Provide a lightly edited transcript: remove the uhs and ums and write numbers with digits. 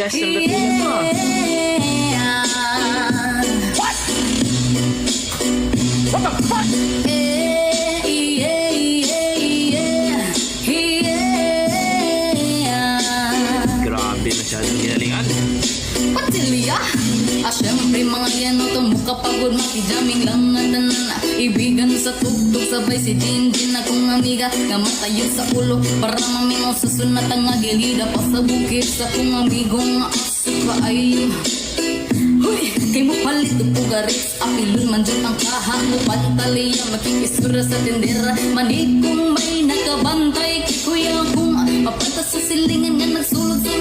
matigas ang dating mo. What? What the fuck? Grabe, masyadong ginalingan. Patilya, syempre mga yan o tumuka pagod makijaming lang nga tanan. Ibigan sa tugtog sabay si Jinjin akong amiga nga matayog sa ulo para mamingaw sa sunat ang agilida pa sa bukid sa kong amigong asuka ay. Huy, kay mo palit o garis apilun man dyan ang kaha mo pantaliya makikisura sa tindera manig kung may nakabantay kay kuya kung mapanta sa silingan nga nagsulod sa